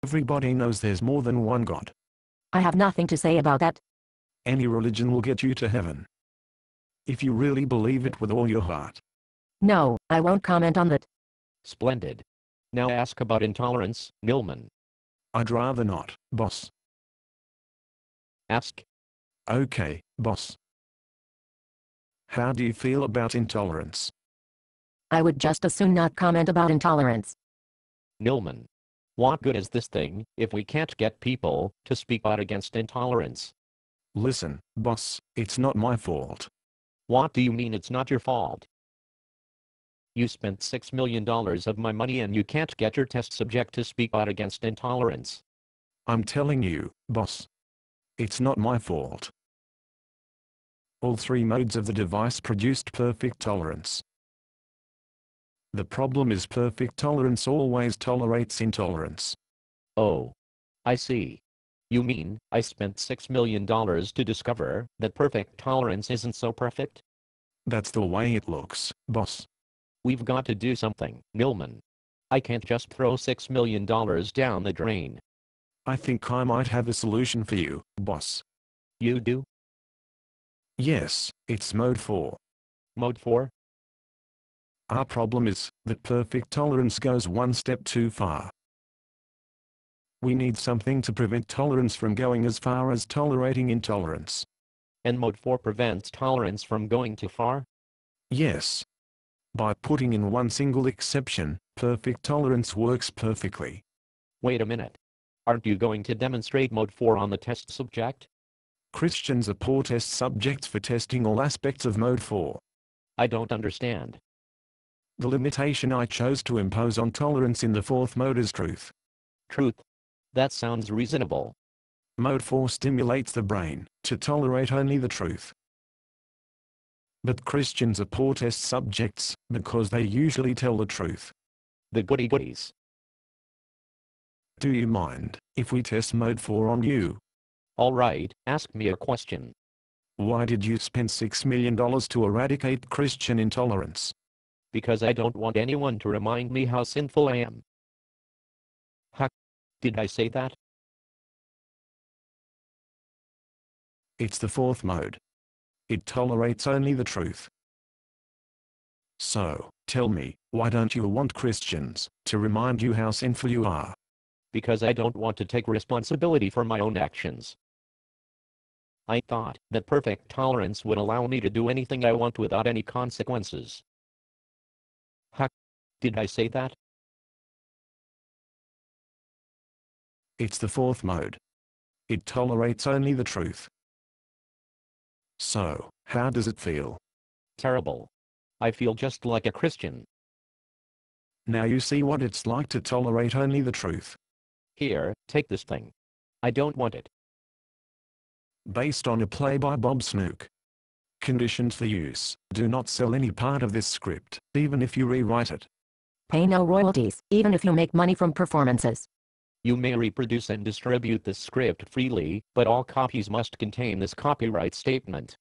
Everybody knows there's more than one God. I have nothing to say about that. Any religion will get you to heaven, if you really believe it with all your heart. No, I won't comment on that. Splendid. Now ask about intolerance, Nilman. I'd rather not, boss. Ask. Okay, boss. How do you feel about intolerance? I would just as soon not comment about intolerance. Nilman. What good is this thing if we can't get people to speak out against intolerance? Listen, boss, it's not my fault. What do you mean it's not your fault? You spent $6 million of my money and you can't get your test subject to speak out against intolerance. I'm telling you, boss. It's not my fault. All three modes of the device produced perfect tolerance. The problem is perfect tolerance always tolerates intolerance. Oh. I see. You mean, I spent $6 million to discover that perfect tolerance isn't so perfect? That's the way it looks, boss. We've got to do something, Nilman. I can't just throw $6 million down the drain. I think I might have a solution for you, boss. You do? Yes, it's mode 4. Mode 4? Our problem is that perfect tolerance goes one step too far. We need something to prevent tolerance from going as far as tolerating intolerance. And mode 4 prevents tolerance from going too far? Yes. By putting in one single exception, perfect tolerance works perfectly. Wait a minute. Aren't you going to demonstrate mode 4 on the test subject? Christians are poor test subjects for testing all aspects of mode 4. I don't understand. The limitation I chose to impose on tolerance in the fourth mode is truth. Truth? That sounds reasonable. Mode 4 stimulates the brain to tolerate only the truth. But Christians are poor test subjects because they usually tell the truth. The goody-goodies. Do you mind if we test mode 4 on you? All right, ask me a question. Why did you spend $6 million to eradicate Christian intolerance? Because I don't want anyone to remind me how sinful I am. Huh? Did I say that? It's the fourth mode. It tolerates only the truth. So, tell me, why don't you want Christians to remind you how sinful you are? Because I don't want to take responsibility for my own actions. I thought that perfect tolerance would allow me to do anything I want without any consequences. Huh? Did I say that? It's the fourth mode. It tolerates only the truth. So, how does it feel? Terrible. I feel just like a Christian. Now you see what it's like to tolerate only the truth. Here, take this thing. I don't want it. Based on a play by Bob Snook. Conditions for use: do not sell any part of this script, even if you rewrite it. Pay no royalties, even if you make money from performances. You may reproduce and distribute this script freely, but all copies must contain this copyright statement.